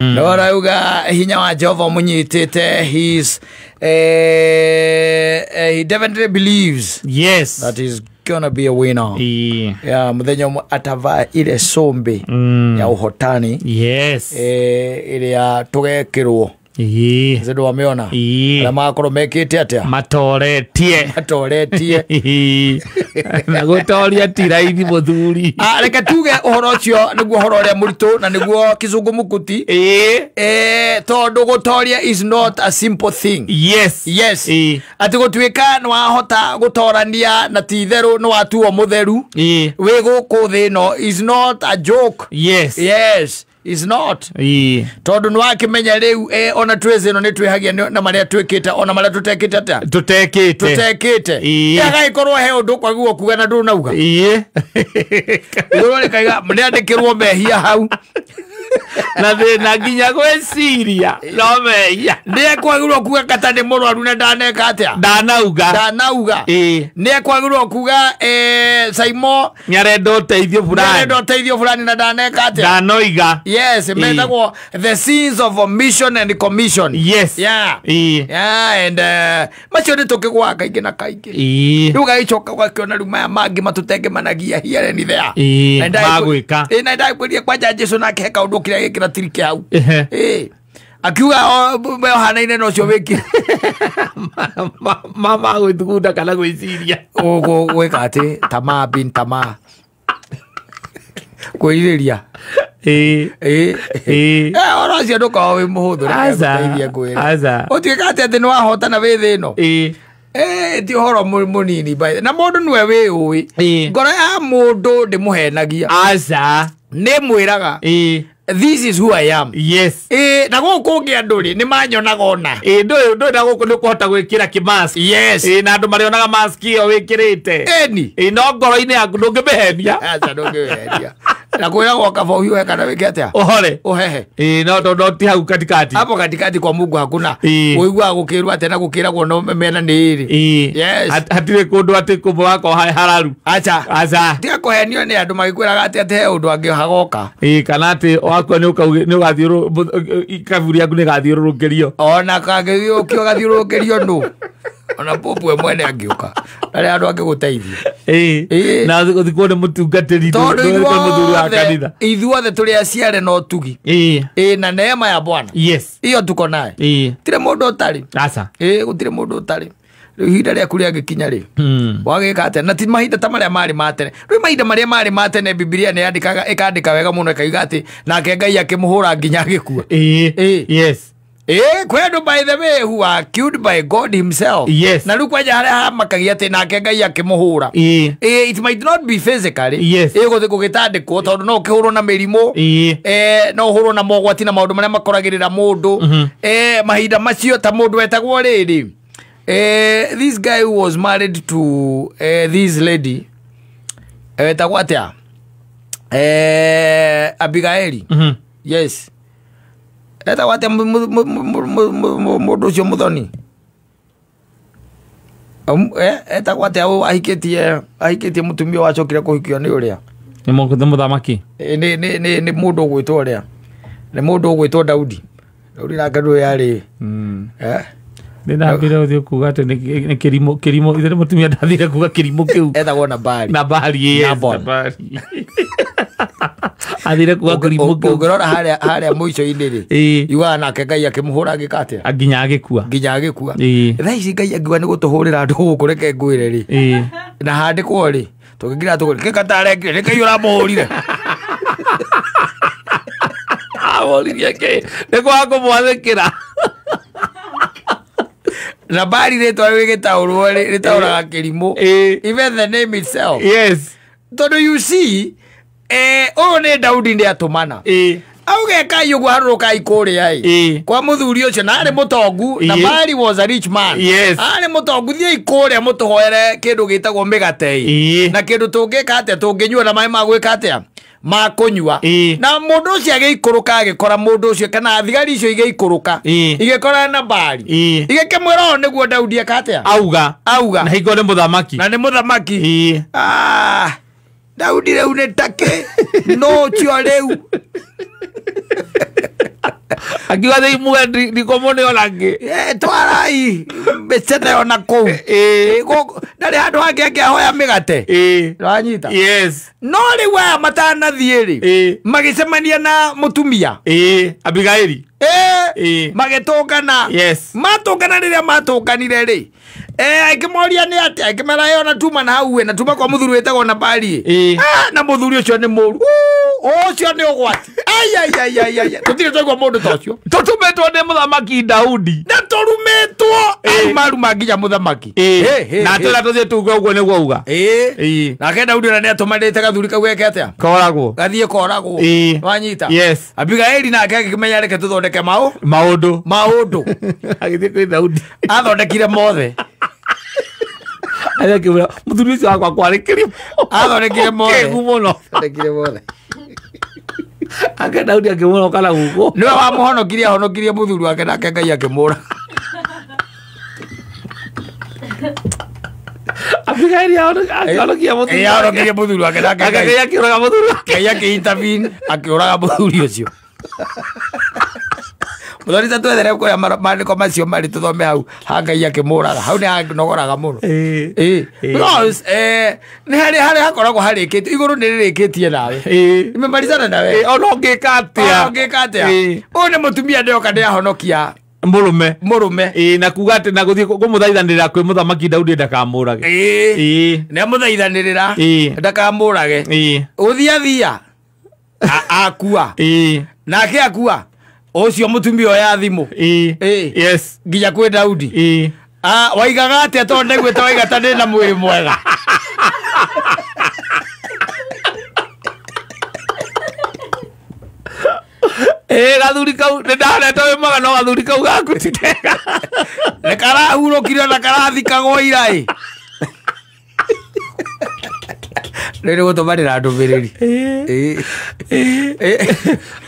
No rauga hinya wa Jehova munyitete. He definitely believes that he's gonna be a winner. Yeah, muthenya atava ile sombe ya uhotani. Ile ya tugekirwo. Zedo wameona. Na makoro mekete atia. Matoretie. Na gutoria tiraini muthuri. Reka tuge uhoro cio niguo uhoro uria muritu na niguo kizungu mukuti. Tondu gutoria is not a simple thing. Yes. Ati gutwika no ahota gutorania na titheru no atuo mutheru. We guku thino is not a joke. Yes. Is not. Tondu no akimenya riu ona tweze no nitwihagia na maria twikite ona maria tutekite ata tutekite yaga ikorwo he undu kwaguo kuga na ndu nauga ro kaiga mniandikirwo mehia hau na nginya gweciria no mehia nie kwagirwo kuga kata ni murwaru na ndaneka atia ndanauga nie kwagirwo kuga Saimo nyarendo uteithio fulani na ndaneka atia ndanoiga. Yes, metagwo the scenes of a mission and commission. Yeah, and macio ni tukigwa kaingi na kaingi ruga icoka gwakiona ruma mangi matutenge managia here ni there magwika na ndai kwirie kwa Jesu na keka undu kiria gikira tirike hau akiuga hanaine no cio wiki mama gwithugunda kana gwiciria ugo weka ati tamaa bin tamaa kwiriria ora cia nduka wi muhuthu reke ngwira utuika ati no ahota na we thino ti horo munini by na mundu nwe we ui ngoro ya mundu ndimuhenagia ni mwiraga this is who I am. Na guku ngi anduri ni manyonaga ona ndu na guku ni kuhota gwikira kimask. Na andu marionaga mask iyo wikirite no ngoro-ini yaku ndungimehenia ndungimehenia na kwira goka for you kana wikete uhehe no ti hau katikati hapo katikati kwa Mungu hakuna uigua gukirwa tena gukiragwo no mena ni iri hatire kundu ati kumbo wako hararu acha tia kuhenio ni andu magikwiraga ati ate undu angi hagoka kana ati wakwa ni ugathiuru ikaburi yaku ni gathiururukirio ona kagithiurukio gathiururukirio ndu ona popu mwene angiuka ari andu angigoteithia na thikwo ni mutungatiri muthuri wa kanitha ithuothe turi aciare no tugi na neema ya Bwana iyo tuko naye tire mundu utari gutire mundu utari ihinda ria kuria gikinya ri wagika ate na ti mahinda ta maria mari matene ri mahinda maria mari matene Biblia ni yandikaga ikandika wega muno ikaiga ati nake Ngai akimuhura nginya agikua kwendo by the way who are killed by God himself. Na rukwaja haria makagia ati nake Ngai akimuhura it might not be physically gugitandikwo tondu no kihurwo na mirimo no hurwo na mogwati na maundu maria makoragirira mundu mahinda macio ta mundu wetagwo riri this guy who was married to this lady wetagwo atia Abigaili. Yes. Eta wate mundu cio muthoni eta wate au ahikitie mutumia wacokire kuhikio ni uria ni muthamaki ni mundu gwitwo uria ni mundu gwitwo Daudi na ngandu yari ndinambire uthio kuga ati ni kirimo ithe mutumia ndathire kuga kirimo kiu etagwo Nabali athire kuga kirimo kiu ngorora haria muico-ini ri yuga nake Ngai akimuhura gikate nginya agikua tha ici Ngai angiuga ni gutuhurira andu guku reke ngwire ri na handikwo ri tugingira kikatarekire reke uramuhurire aworirie ke niko akumwathikira Nabali ritwa wigitaurwo ritauraga kirimo even the name itself tondu you see uyu ni Daudi ndi atumana auge Ngai uguo haruruka ikuria kwa muthuri ucio na ari mutongu Nabali was a rich man ari mutongu thie ikuria mutuhoere kindu gitagwo migatei na kindu tungika atia tunginyua na mai magwika atia makunyua na mundu ucio agikuruka agikora mundu ucio kana thigari icio igeikuruka igikora Nabali igikimwira niguo Daudi akatia auga na higo ni muthamaki Daudi reu ni take no cio reu Akiwa thei muwe ndikomone onangi. Twarai becete ona kou. Ndari handu hangi akiahoya migate. Ranyita. Yes. No riu aya matanathie ri magicemania na mutumia. Abigaili. Magitungana. Yes. Matungana riria matunganire ri. Akimoria ni ati akimera yona tuma na hau na tuma kwa muthuri wetagwo na bari. Na muthuri ucio ni muru. Ucio ni ugwati. Ai. Tutire twaigua mundu ta ucio. Tutumetwo ni muthamaki Daudi. Na turumetwo. Maru manginya muthamaki. Na twira tuthie tuge uguo niguo uga. Na ke Daudi na ni atumanite gathuri kau geke atia. Koragwo. Gathie koragwo. Wanyita. Yes. Abigaili na ke kimenya reke tuthondeke maundu. Agithie kwi Daudi. Athondekire mothe. Aya kibura muthuri ucio akwa kwarekeria. Athondekire mothe. Kegu muno. Athondekire mothe. Ake Daudi akimwona kala guko. Niwe wamuhonokirie muthuri wake nake Ngai akimura. Abigaili ahonokia muthuri. Ahonokirie muthuri wake nake Ngai akiraga muthuri wake. Ngai aki-intervene akiuraga muthuri ucio. Muthuri twethere kwa maandiko macio mari tuthome hau Ngai akimuraga hau ni anogoraga muno. Because ni hari hakoragwo harikitio iguru ni ririkitie nawe. Imemarizana nawe. Ono ngikatia. O ni mutumia ndoka ndi ahonokia murume na kuga ati na guthie kumuthaithanirira kwi muthamaki Daudi ndakamurage. Ne muthaithanirira ndakamurage. Uthia akua. Nake akua. Ucio mutumia oya thimu. Yes. Nginya kwi Daudi. Waigaga atia to ndeguite waigata ndi na mwiri mwega. Gathuri kau ndareta we maga no gathuri kau gaku titega. Ne karahurukire na karathikagwo ira Nere gutumarira ndumiriri.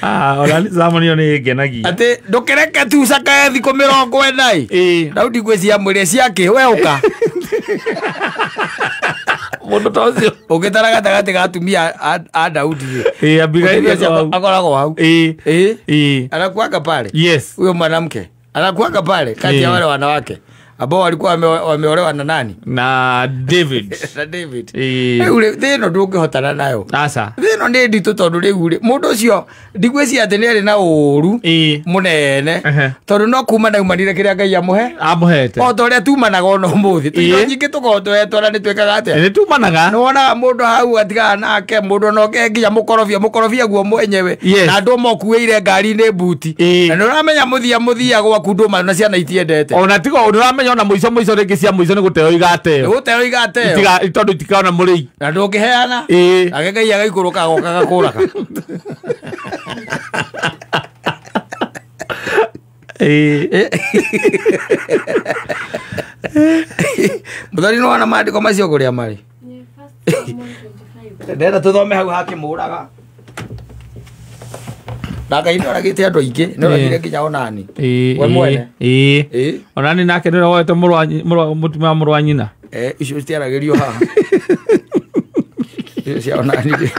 Ona zamani ni ngenagia. Ati ndukereke tu saka thiko 40 Daudi gwĩcia mwĩrĩ ciake we uka. Mundu ta ucio ugitara gatagati ga atumia a Daudi. Abigaili akoragwo hau. Anakuaga pale. Yes. Huyo mwanamke anakuaga pale kati ya wale wanawake ambao walikuwa wameolewa na nani? Na David. Na David. Ule thino ndungihotana nayo. Asa. Thino ni nditu tondu riu ri mundu ucio ndigweci ati ni ari na uru munene. Tondu no kuma na umanire kiria Ngai amuhete. O toria tumanaga ono muthi. Tuyo nyingi tugotoetwo na ni twekaga ate. Ni tumanaga. No wona mundu hau atiga nake mundu no ke nginya mukorofia guo mwenyewe. Na andu mokuire ngari ni buti. Na no ramenya muthia gwaku nduma na ciana itiendete. Ona tigo uramenya ona muico ringi cia muico ni guteo igateo. Tiga tondu tikaona muri. Na ndungiheana. Ake Ngai agaikuruka gokaga kuraga. Muthari no wana maandiko macio kuria mari. Ndenda tuthome hau hakimuraga. Ngai nĩ oragĩte andũ aingĩ nĩ oragire nginya onani we mwene onani nake nĩ woete mũtumia mũrũ wa nyina icio citiaragĩrio haha icio cia onani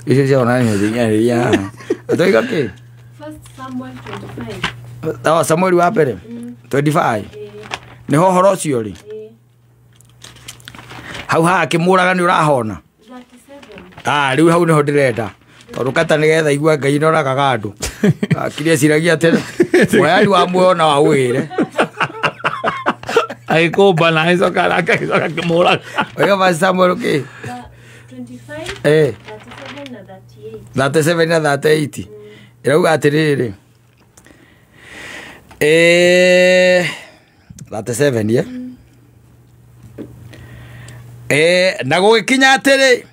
icio cia onani nĩthing'anĩria haha atoiga kĩ Samuel wa mbere 25 nĩho ũhoro ũcio rĩ hau hakĩmũraga nĩ ũrahona riu hau niho ndirenda tondu kata nigetha igua Ngai noragaga andu akiria ciragia tena mwari wa muoyo na wa wire aikomba na icoka kimura oiga basi Samuel ki 25 37 na 38 irauga atiriri 37 na gugikinya atiri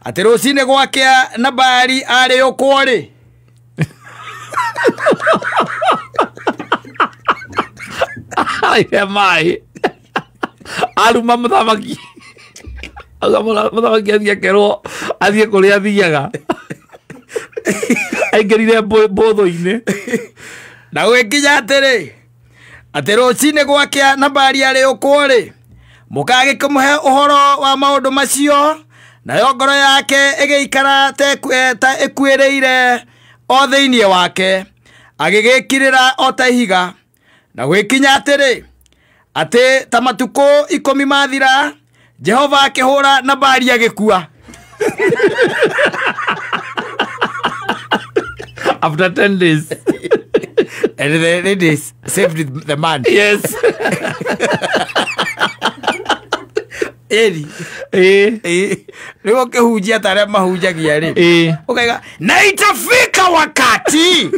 ati rucine gwakia na bari ari ukwori ai mai aruma muthamaki muthamaki athie kuria athiaga aingerire mbuthu-ini na gwikinya atiri ati rucine gwakia na bari ari ukwori mukage kumuhe uhoro wa maundu macio nayo ngoro yake igiikara ta ikuireire o thĩinĩ wake agĩgĩkirĩra o ta ihiga na gwĩkinya atĩrĩ atĩ ta matukũ 10 mathira Jehova akĩhũra Nabali agĩkua. After 10 days. And the ladies saved the man. Yes. Eri. Leo kehujia tare mahujagia ri. Ukaiga na itafika wakati.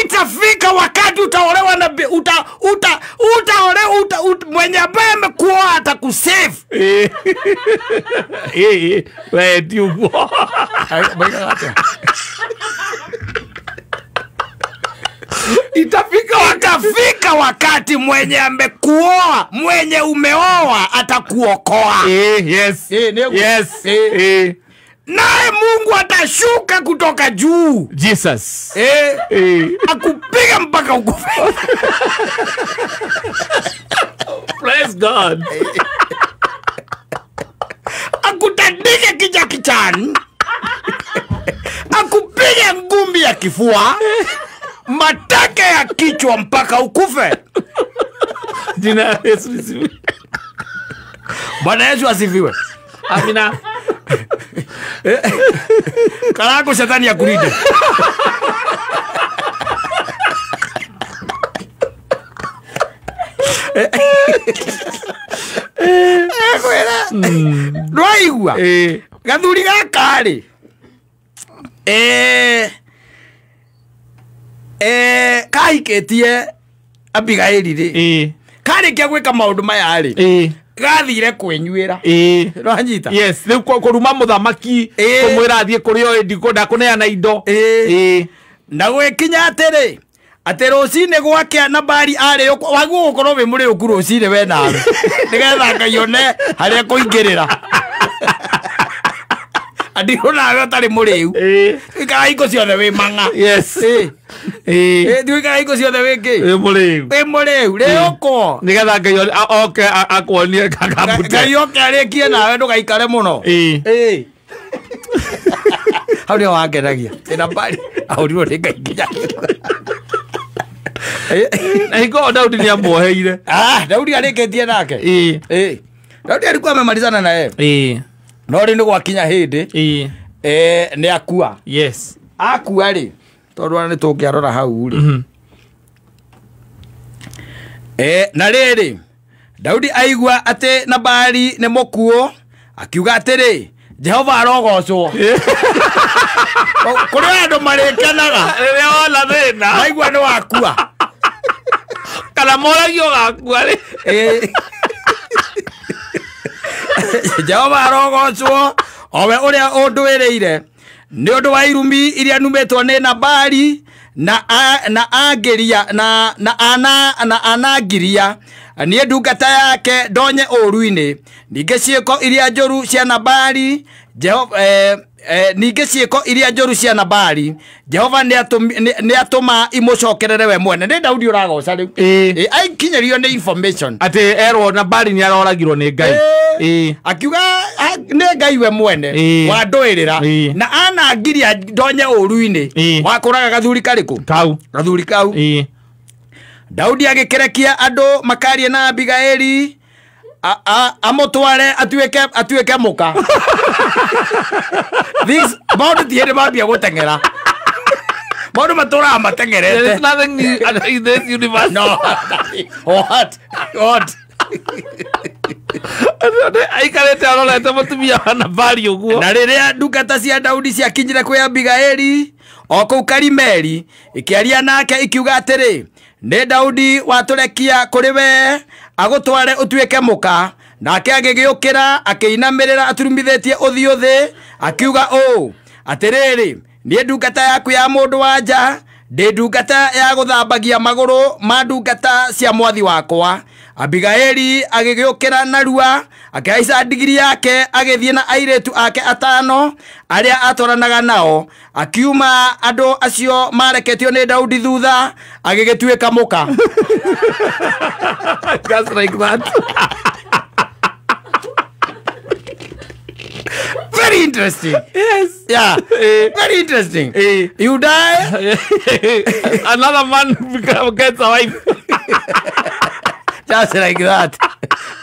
Itafika wakati utaolewa na mwenye ambaye amekuoa atakusave. Wewe ndio. Itafika wakati mwenye amekuoa, mwenye umeoa atakuokoa. Yes. Yes. Naye Mungu atashuka kutoka juu. Jesus. Akupiga mpaka ukufe. Praise God. Akutandike kichani. Akupige ngumi ya kifua. Matake ya kichwa mpaka ukufe. Jina Yesu asifiwe. Bwana Yesu asifiwe. Amina. Kalako shetani akulinde. Rwaigua. Gathuri gakari. Kahiketie Abigaili ri. Kari kia gwika maundu maya ri. Gathire kwenyuira. Rwanyita. Yes, riu kuruma muthamaki kumwira athie kuri o ndiko ndakuneana indo. Na gwekinya atiri ati rucine gwake Nabali ari wagu gukorwo wi muri uku rucine we nawe. Nigetha Ngai one haria kuingirira. Andiro nawe utari muriu. Ika iko ciothe wi manga. Yes. Ndwika iko ciothe wi ki? Wi muriu. Wi muriu. Rioko. Nigetha Ngai oke akwonie kakabute. Ngai oke arikie nawe ndugaikare muno. Hau nio wangenagia. Nabali ahũrirwo nĩ Ngai nginya. Na hiko Daudi ni amuoheire. Daudi arĩkĩtie nake. Daudi alikuwa amemalizana naye. No ri nĩ gwakinya hĩndĩ nĩ akua. Yes. Akua ri tondũ nĩ tũngĩarora hau ri. Na rĩrĩ Daudi aigua atĩ Nabali nĩ mũkuũ akiuga atĩrĩ Jehova arogocwo. Kuri andu marikenaga rĩrĩa wona thĩna aigua nĩ wakua kana moragio gakua ri. Jehova arogocwo owe ũrĩa ũndũĩrĩire nĩ ũndũ wa irumi iria numĩtwo nĩ Nabali na anangiria niĩ ndungata yake ndonye ũru-inĩ. Ningĩ ciĩko iria njũru cia Nabali ningĩ ciĩko iria njũru cia Nabali Jehova nĩ atũma imũcokerere we mwene. Nĩ Daudi ũragoca rĩu aikinyirio nĩ information ati erwo Nabali nĩ aroragirwo nĩ Ngai. Akiuga nĩ Ngai we mwene wa ndũĩrĩra na anangiria ndonye ũru-inĩ wa kũraga gathuri karĩkũ gathuri kau. Daudi agĩkerekia andũ makarie na Abigaili amũtware atuĩke mũka. This maũndũ tiĩrĩ mambia gũteng'era. Maũndũ matũraga mateng'erete. There is nothing new in this universe. No. What? Aikarĩte arorete mũtumia wa Nabali ũguo. Na rĩrĩa ndungata cia Daudi ciakinyire kwĩ Abigaili o kũu Karimeli ikĩaria nake ikiuga atĩrĩ nĩ Daudi watũrekia kũrĩ we agũtware ũtuĩke mũka. Nake agĩgĩũkĩra akĩinamĩrĩra aturumithĩtie ũthiũ thĩ akiuga ũũ atĩrĩrĩ niĩ ndungata yaku ya mũndũ wa nja ndĩ ndungata ya gũthambagia magũrũ ma ndungata cia mwathi wakwa. Abigaili agĩgĩũkĩra narua akĩhaica ndigiri yake agĩthiĩ na airĩtu ake 5 arĩa atwaranaga nao. Akiuma andũ acio mareketio nĩ Daudi thutha agĩgĩtuĩka mũka. Just like that. Very Very interesting. Yes. Yeah. Very interesting. You die. Another man gets a wife. Just like that.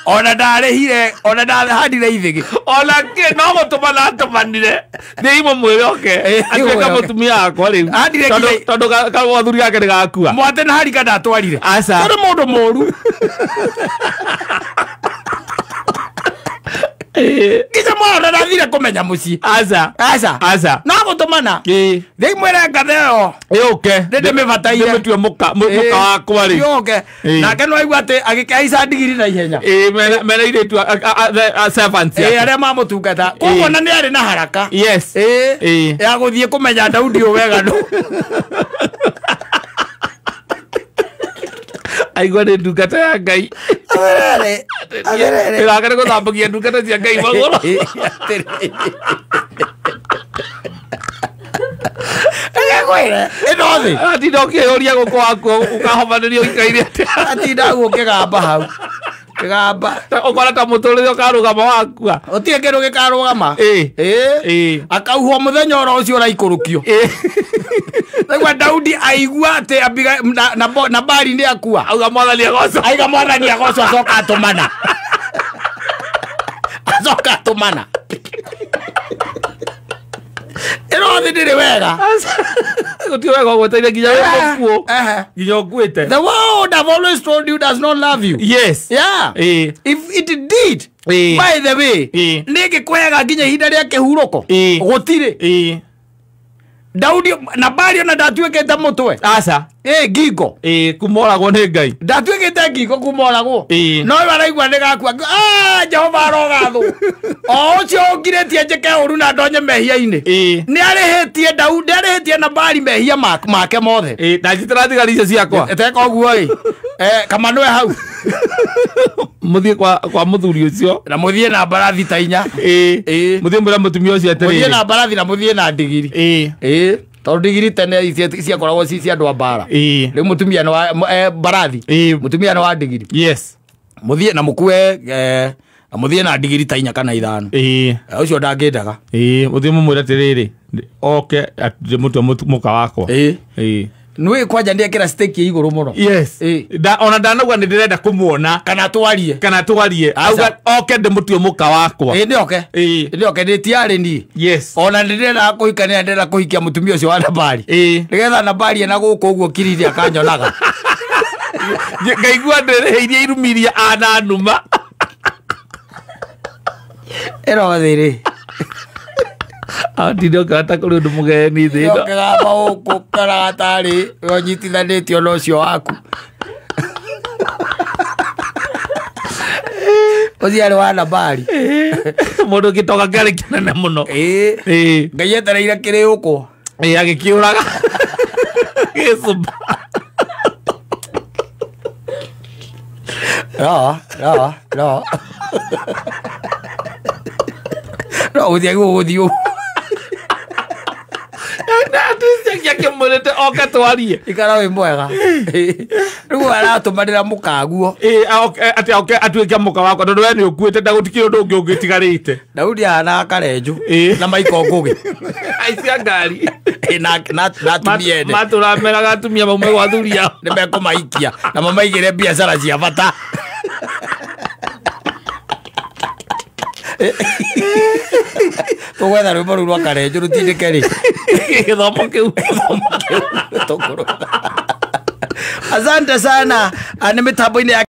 Ona dare hire, ona dare hadi na ithigi. Ona ke no gotumana atumanire. Ni imo mwiroke. Atuka mutumia akwa riu. Tondu ka wathuri yake ndigakua. Mwate na hari kada atwarire. Asa. Tondu mundu moru. Kiza mwana nathire kumenya muci. Asa. Na gutumana. Rei mwere ngatheo. Yoke. Ndende mibataire. Ndemutwe muka wakwa ri. Yoke. Na keno aigua ati agikaica ndigiri na ihenya. Mena ire tu servants. Aria mamutungata. Koguo na ni ari na haraka. Yes. Ya guthie kumenya Daudi wega no. Aigua ni ndungata ya Ngai. Averere. Irakare guthambagia ndungata cia Ngai maguru. Kwere. Inothi. Ati ndokiuria guko waku ukahomanirio ikaire ati. Ati ndaguo kigamba hau. Kigamba. Ukora ta muturire ukarugama wakua. Utie kindu gikarugama. Akauhwo muthenya oro ucio uraikũrũkio. Nagwa Daudi aigua ati na bari ni akua. Auga mwathani agoco. Aiga mwathani agoco acoka atumana. Acoka atumana. Inothi ndiri wega. Guti wega gweteire nginya wekuo. Nginya ngwite. The world have always told you does not love you. Yes. Yeah. If it did, by the way, nige kwega nginya ihinda ria kihuruko. Gutire. Daudi na bari ona ndatuikete mutwe. Asa. Ngingo. Kumoragwo ni Ngai. Ndatuikete ngingo kumoragwo. No baraigua ndigakua. Jehova rogatho. Ocio ongiretie njeke uru na ndonye mehia-ini. Ni arihitie Daudi, arihitie na bari mehia make mothe. Na njitira thigari ciakwa. Eteka guo kama nwe hau. Muthie kwa muthuri ucio. Na muthie na barathi ta inya. Muthie mwira mutumia ucio atiriri. Muthie na barathi na muthie na ndigiri. Tondu ndigiri tene ciakoragwo ci andu a bara. Riu mutumia no barathi. Mutumia no wa ndigiri. Yes. Muthie na mukue muthie na ndigiri ta inya kana ithano. Ucio ndangiendaga. Muthie mumwira atiriri. Oke ati mutwe muka wakwa. Nwe kwanja ndiekira stake ya iguru muno. Yes. Ona ndanauga ni ndirenda kumuona kana twarie. Auga oke ndimutwe muka wakwa. Ndi oke ndi tiari ni. Yes. Ona ndirenda kuhikania ndirenda kuhikia mutumia ucio wa Nabali. Nigetha Nabali na guku uguo kiriri akanyonaga. Ngaigua ndireheirie irumiria ananuma. Thiri. Ndindo kata kuri undu mugeni thino. Kigamba uku karatari onyitithanitio no cio waku. Uziari wa Nabali. Mundu gitoga ngari kinene muno. Ngai etereire kiri uko. Agikiuraga. Gicumba. No, uthia guthio. Yake murete oka twarie. Ikara we mwega. Riu aratumanira mukaguo. Ati oke atuike muka wakwa tondu we ni ukuite ndagutikire undu ungi ungitigarite. Daudi ana karenju na maiko ngugi. Aicia ngari. Na tumiene. Matura meraga atumia mamwe gwa thuria. Ni mekumaikia na mamaigire biacara cia bata. Tugwetha rwimbo ruru rwa karenju rutindike ri. Githomo kiu. Asante sana. Ni mitambo-ini